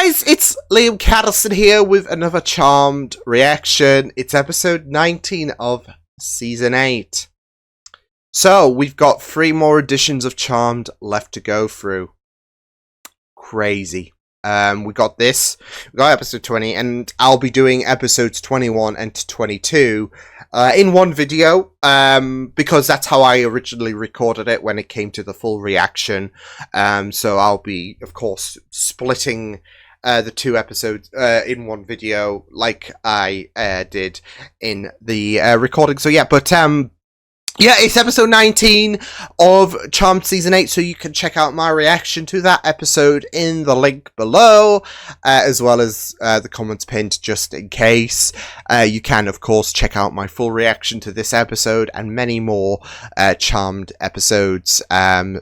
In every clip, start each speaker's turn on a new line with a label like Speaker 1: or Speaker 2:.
Speaker 1: guys, it's Liam Caddison here with another Charmed reaction. It's episode 19 of season 8. So, we've got 3 more editions of Charmed left to go through. Crazy. We got this, we got episode 20, and I'll be doing episodes 21 and 22 in one video, because that's how I originally recorded it when it came to the full reaction. So I'll be, of course, splitting the 2 episodes in one video like I did in the recording. So yeah, but yeah, it's episode 19 of Charmed Season 8, so you can check out my reaction to that episode in the link below, as well as the comments pinned just in case. You can, of course, check out my full reaction to this episode and many more Charmed episodes.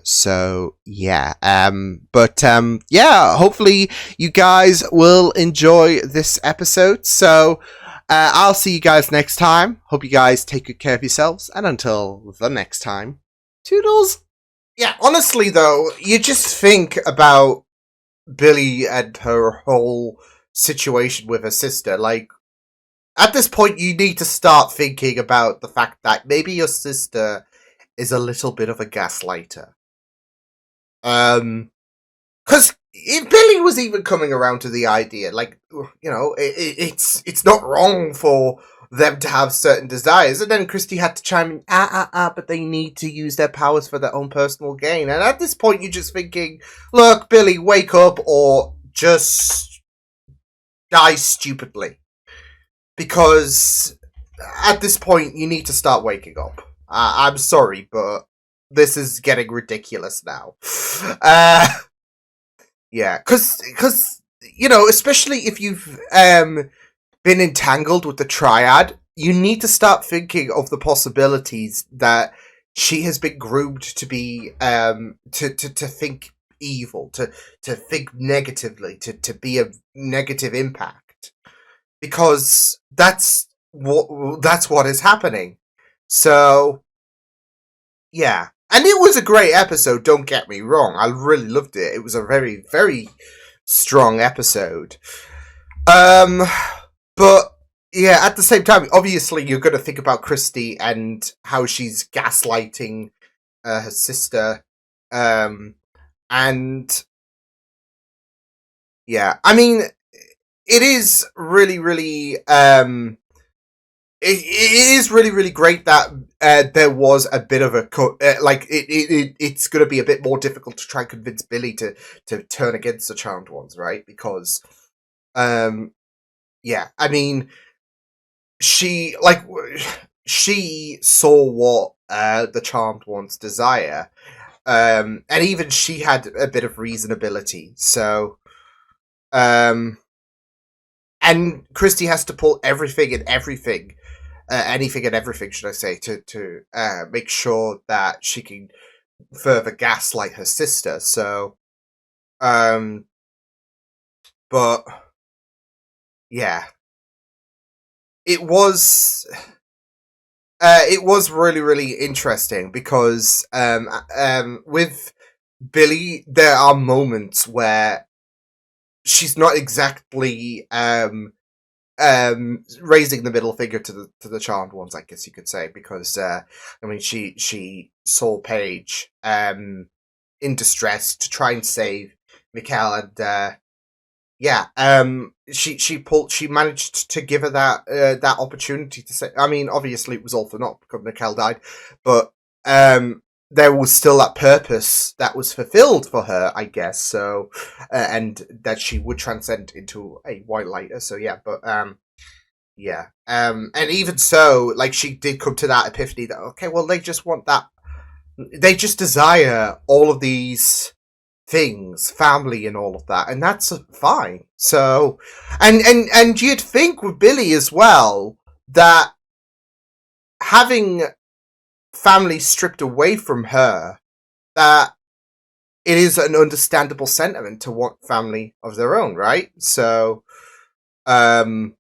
Speaker 1: So, yeah. Yeah, hopefully you guys will enjoy this episode. So, I'll see you guys next time. Hope you guys take good care of yourselves. And until the next time, toodles. Yeah, honestly, though, you just think about Billy and her whole situation with her sister. Like, at this point, you need to start thinking about the fact that maybe your sister is a little bit of a gaslighter. Because if Billy was even coming around to the idea, like, you know, it's not wrong for them to have certain desires, and then Christy had to chime in, but they need to use their powers for their own personal gain. And at this point, you're just thinking, look, Billy, wake up, or just die stupidly. Because at this point, you need to start waking up. I'm sorry, but this is getting ridiculous now. Yeah, because you know, especially if you've been entangled with the triad, you need to start thinking of the possibilities that she has been groomed to be to think evil, to think negatively, to be a negative impact, because that's what is happening. So yeah. And it was a great episode, don't get me wrong. I really loved it. It was a very, very strong episode. But, yeah, at the same time, obviously you're going to think about Christy and how she's gaslighting her sister. And, yeah, I mean, it is really, really, it is really, really great that there was a bit of a it's going to be a bit more difficult to try and convince Billy to turn against the Charmed Ones, right? Because, yeah, I mean, she saw what the Charmed Ones desire, and even she had a bit of reasonability. So, and Christy has to pull everything and everything. Anything and everything, should I say, to make sure that she can further gaslight her sister. So, but yeah, it was really, really interesting because with Billy, there are moments where she's not exactly raising the middle finger to the Charmed Ones, I guess you could say, because I mean, she saw Paige in distress to try and save Mikhail, and yeah, she managed to give her that opportunity to say. I mean, obviously it was all for naught because Mikhail died, but there was still that purpose that was fulfilled for her, I guess. So, and that she would transcend into a white lighter. So yeah, but yeah, and even so, like, she did come to that epiphany that, okay, well, they just want that, they just desire all of these things, family and all of that, and that's fine. So, and you'd think with Billy as well that having family stripped away from her, that it is an understandable sentiment to want family of their own, right? So, because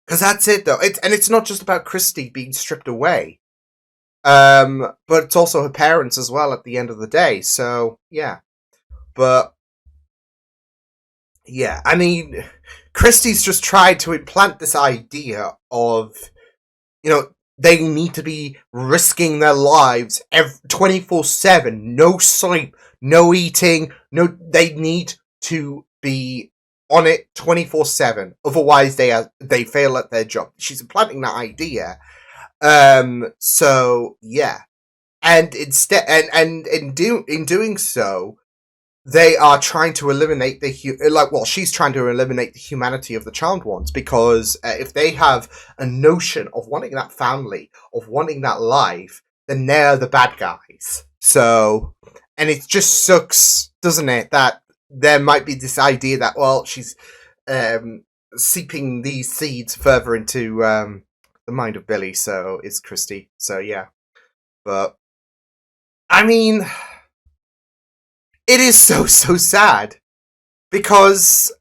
Speaker 1: that's it, though. It's not just about Christy being stripped away, but it's also her parents as well at the end of the day. So, yeah. But Yeah, I mean, Christie's just tried to implant this idea of, you know, they need to be risking their lives 24/7, no sleep, no eating, no, they need to be on it 24/7. Otherwise they fail at their job. She's implanting that idea. So yeah. And instead and in doing so, they are trying to eliminate she's trying to eliminate the humanity of the charmed ones, because if they have a notion of wanting that family, of wanting that life, then they're the bad guys. So, and it just sucks, doesn't it, that there might be this idea that, well, she's um seeping these seeds further into the mind of Billy, so is Christy. So yeah. But I mean, it is so sad, because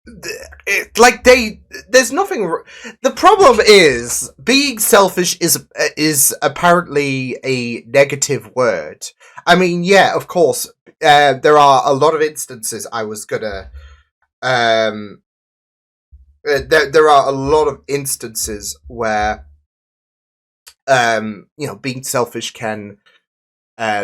Speaker 1: there's nothing. The problem is being selfish is apparently a negative word. I mean, yeah, of course, there are a lot of instances. There are a lot of instances where being selfish can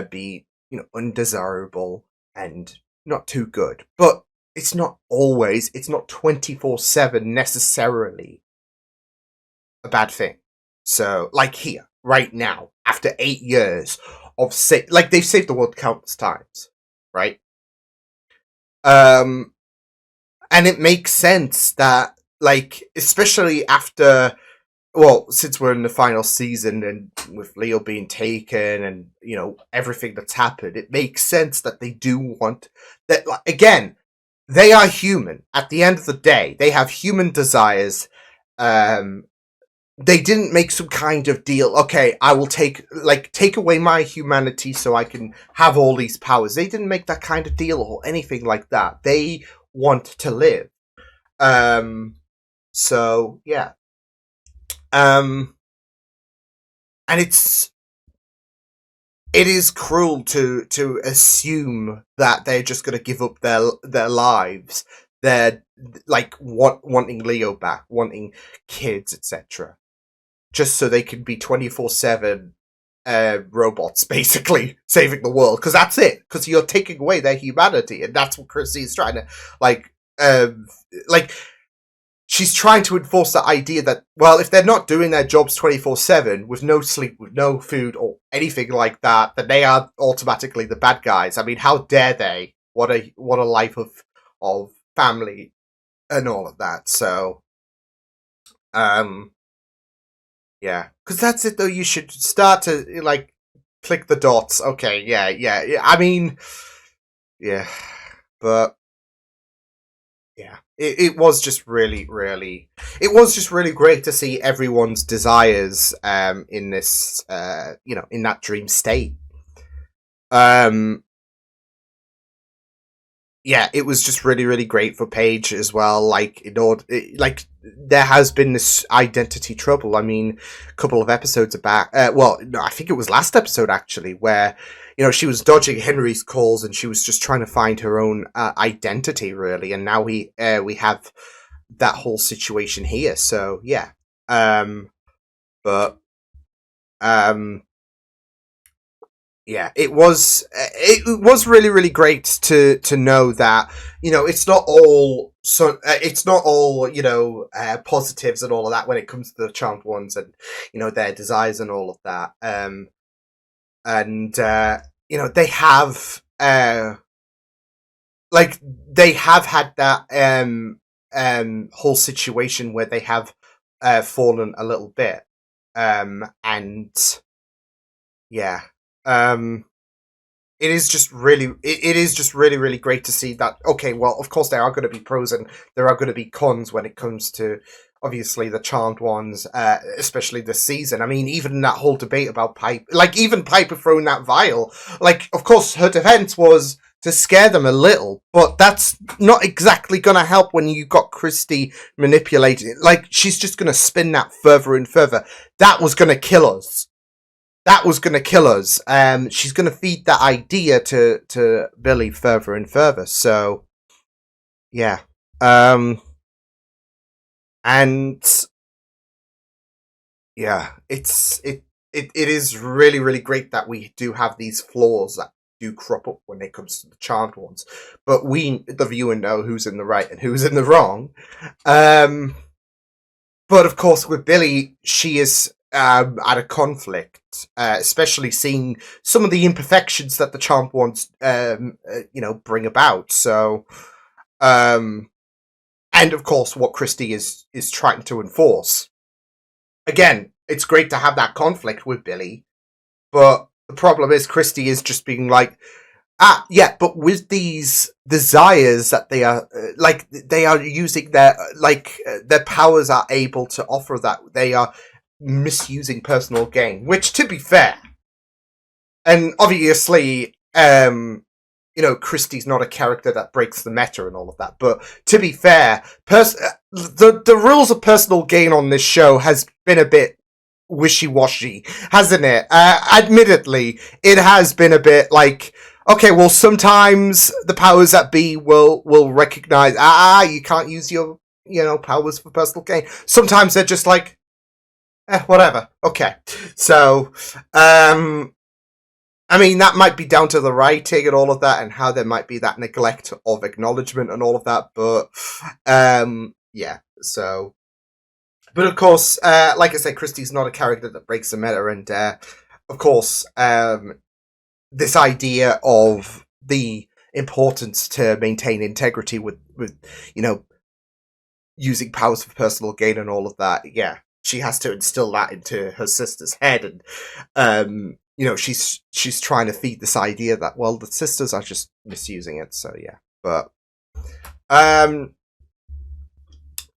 Speaker 1: be, undesirable and not too good. But it's not 24/7 necessarily a bad thing. So, like here, right now, after 8 years of they've saved the world countless times, right? Um, and it makes sense that, especially after, well, since we're in the final season and with Leo being taken and, everything that's happened, it makes sense that they do want that. Again, they are human. At the end of the day, they have human desires. Um, they didn't make some kind of deal. Okay, I will take away my humanity so I can have all these powers. They didn't make that kind of deal or anything like that. They want to live. Um, so yeah. Um, and it is cruel to assume that they're just going to give up their lives. They're wanting Leo back, wanting kids, etc., just so they can be 24/7 robots, basically saving the world. Because that's it. Because you're taking away their humanity, and that's what Chrissy is trying to like. Like she's trying to enforce the idea that, well, if they're not doing their jobs 24/7 with no sleep, with no food or anything like that, then they are automatically the bad guys. I mean, how dare they? What a life of family and all of that. So, um, yeah, because that's it though. You should start to click the dots. Okay, yeah. I mean, yeah, but yeah, it was just it was just really great to see everyone's desires in this in that dream state. Um yeah, it was just really great for Paige as well. There has been this identity trouble. I mean, a couple of episodes back. Well, no, I think it was last episode actually, where she was dodging Henry's calls and she was just trying to find her own identity, really. And now we have that whole situation here. So yeah, but um, yeah, it was really great to know that it's not all positives and all of that when it comes to the charmed ones and their desires and all of that. And they have they have had that whole situation where they have fallen a little bit, and yeah. Um, it is just really great to see that. Okay, well, of course there are going to be pros and there are going to be cons when it comes to obviously the charmed ones, especially this season. I mean, even that whole debate about Pipe, even Piper throwing that vial, of course her defense was to scare them a little, but that's not exactly going to help when you got Christy manipulating it. She's just going to spin that further and further. That was going to kill us. That was going to kill us. She's going to feed that idea to Billy further and further. So, Yeah. Um, and yeah, it is really really great that we do have these flaws that do crop up when it comes to the charmed ones, but we the viewer know who's in the right and who's in the wrong. Um, but of course, with Billy, she is at a conflict, especially seeing some of the imperfections that the charmed ones, bring about. So, um, and of course, what Christie is trying to enforce. Again, it's great to have that conflict with Billy, but the problem is Christie is just being like, yeah, but with these desires that they are they are using their powers are able to offer that they are misusing personal gain, which to be fair, and obviously, Christie's not a character that breaks the meta and all of that. But to be fair, the rules of personal gain on this show has been a bit wishy-washy, hasn't it? Admittedly, it has been a bit like, okay, well, sometimes the powers that be will recognize, you can't use your powers for personal gain. Sometimes they're just like, whatever. Okay, so I mean, that might be down to the writing and all of that, and how there might be that neglect of acknowledgement and all of that. But, yeah. So, but of course, like I said, Christie's not a character that breaks the meta, and of course, this idea of the importance to maintain integrity with you know using powers for personal gain and all of that. Yeah, she has to instill that into her sister's head, and she's trying to feed this idea that, well, the sisters are just misusing it. So yeah, but um,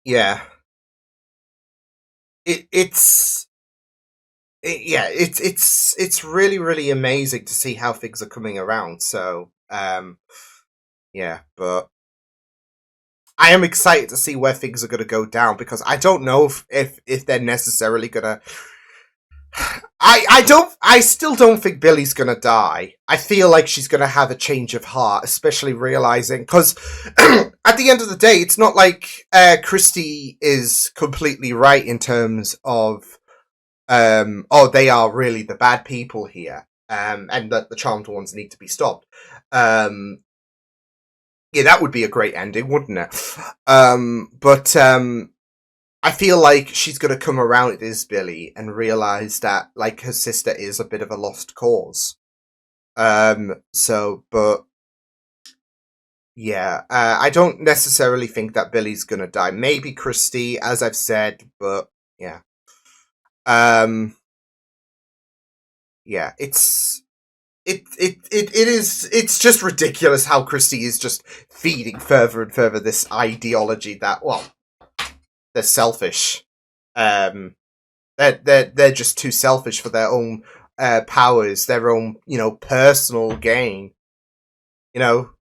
Speaker 1: yeah, it's yeah, it's really really amazing to see how things are coming around. So yeah, but I am excited to see where things are going to go down, because I don't know if they're necessarily going to. I still don't think Billy's gonna die. I feel like she's gonna have a change of heart, especially realizing, because at the end of the day, it's not like Christy is completely right in terms of they are really the bad people here, and that the charmed ones need to be stopped. Yeah, that would be a great ending, wouldn't it? But I feel like she's gonna come around as Billy and realize that, like, her sister is a bit of a lost cause. But yeah, I don't necessarily think that Billy's gonna die. Maybe Christy, as I've said, but yeah, um, yeah, it's just ridiculous how Christy is just feeding further and further this ideology that, well, they're selfish. Um, they're just too selfish for their own powers, their own personal gain.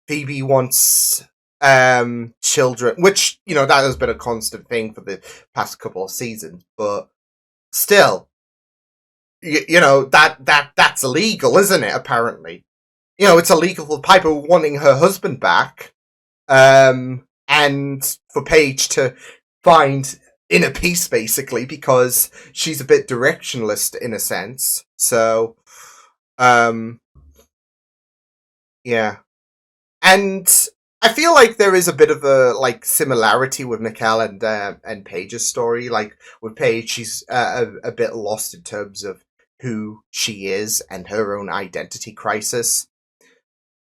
Speaker 1: Phoebe wants children, which that has been a constant thing for the past couple of seasons, but still, that's illegal, isn't it? Apparently, it's illegal for Piper wanting her husband back, and for Paige to find inner peace, basically, because she's a bit directionless in a sense. So, um, yeah, and I feel like there is a bit of a similarity with Mikkel and Paige's story. Like with Paige, she's a bit lost in terms of who she is and her own identity crisis.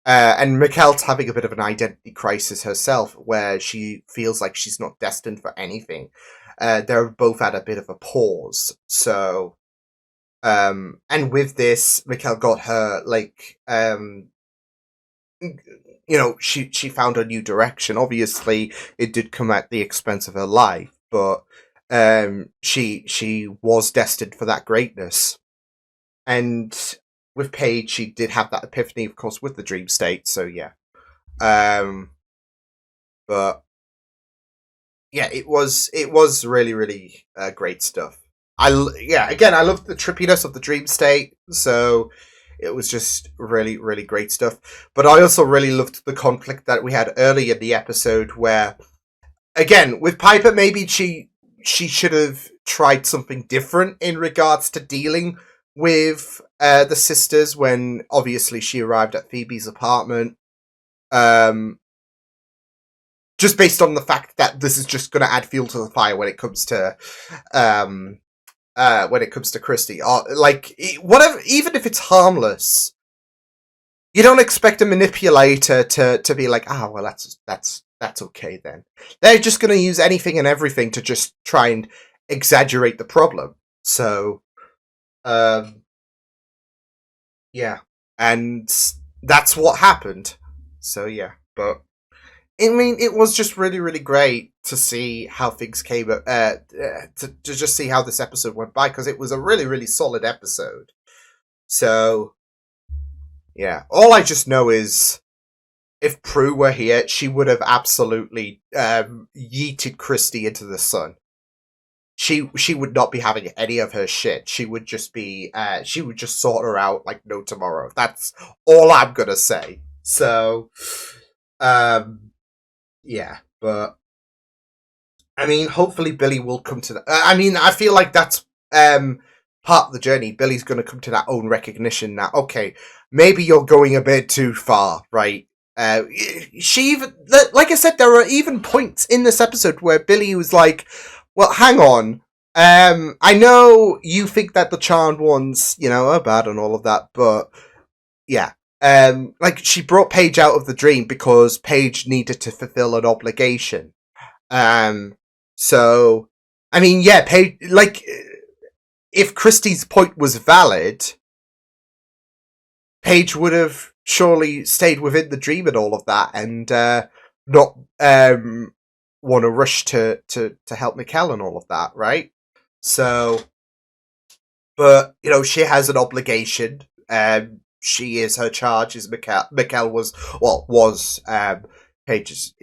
Speaker 1: And Mikkel's having a bit of an identity crisis herself, where she feels like she's not destined for anything. They're both at a bit of a pause. So, and with this, Mikkel got her she found a new direction. Obviously, it did come at the expense of her life, but she was destined for that greatness. And with Paige, she did have that epiphany, of course, with the dream state. So yeah, um, but yeah, it was really really great stuff. Yeah, again, I love the trippiness of the dream state. So It was just really, really great stuff. But I also really loved the conflict that we had early in the episode where, again, with Piper, maybe she should have tried something different in regards to dealing with the sisters when obviously she arrived at Phoebe's apartment. Just based on the fact that this is just going to add fuel to the fire when it comes to Christy, or like whatever, even if it's harmless, you don't expect a manipulator to be like, well, that's okay then. They're just going to use anything and everything to just try and exaggerate the problem. So, yeah, and that's what happened. So yeah, but I mean, it was just really, really great to see how things came, to just see how this episode went by, because it was a really, really solid episode. So, yeah, all I just know is if Prue were here, she would have absolutely yeeted Christy into the sun. She would not be having any of her shit. She would just be, she would just sort her out like no tomorrow. That's all I'm gonna say. So, yeah, but I mean, hopefully Billy will come to that. I mean, I feel like that's part of the journey. Billy's going to come to that own recognition that, okay, maybe you're going a bit too far, right? She even, like I said, there are even points in this episode where Billy was like, well, hang on. I know you think that the Charmed ones, are bad and all of that, but yeah. Like she brought Paige out of the dream because Paige needed to fulfill an obligation. So I mean, yeah, Paige, like if Christie's point was valid, Paige would have surely stayed within the dream and all of that, and not want to rush to help Mikkel and all of that, right? So, but she has an obligation. She is her charge. Is Mikkel was Paige's,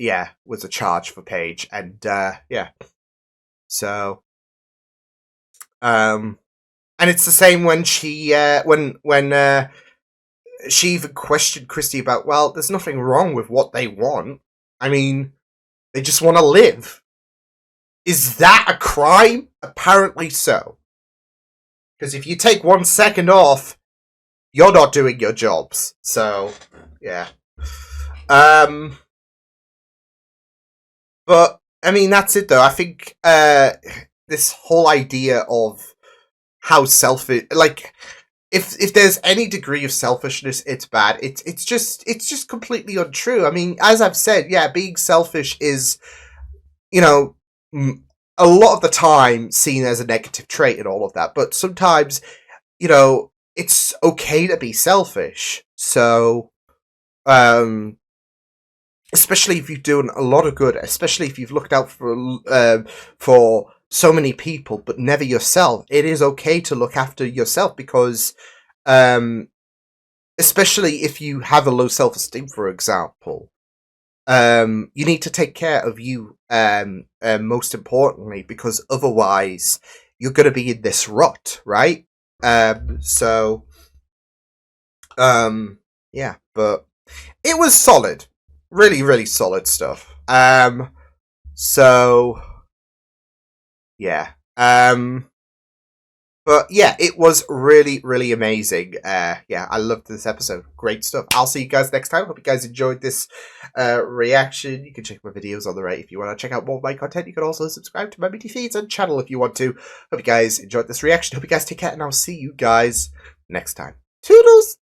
Speaker 1: was a charge for Paige, and yeah. So, and it's the same when she when she even questioned Christy about, well, there's nothing wrong with what they want. I mean, they just want to live. Is that a crime? Apparently so. Because if you take 1 second off, you're not doing your jobs. So, yeah. But, I mean, that's it, though. I think this whole idea of how selfish... Like, if there's any degree of selfishness, it's bad. It's just completely untrue. I mean, as I've said, yeah, being selfish is, a lot of the time seen as a negative trait and all of that. But sometimes, it's okay to be selfish. So, especially if you've done a lot of good, especially if you've looked out for so many people, but never yourself. It is okay to look after yourself because, especially if you have a low self-esteem, for example, you need to take care of you, most importantly, because otherwise you're going to be in this rut, right? So, yeah, but it was solid. Really, really solid stuff. So, yeah. But yeah, it was really, really amazing. Yeah, I loved this episode. Great stuff. I'll see you guys next time. Hope you guys enjoyed this reaction. You can check my videos on the right if you want to check out more of my content. You can also subscribe to my media feeds and channel if you want to. Hope you guys enjoyed this reaction. Hope you guys take care, and I'll see you guys next time. Toodles!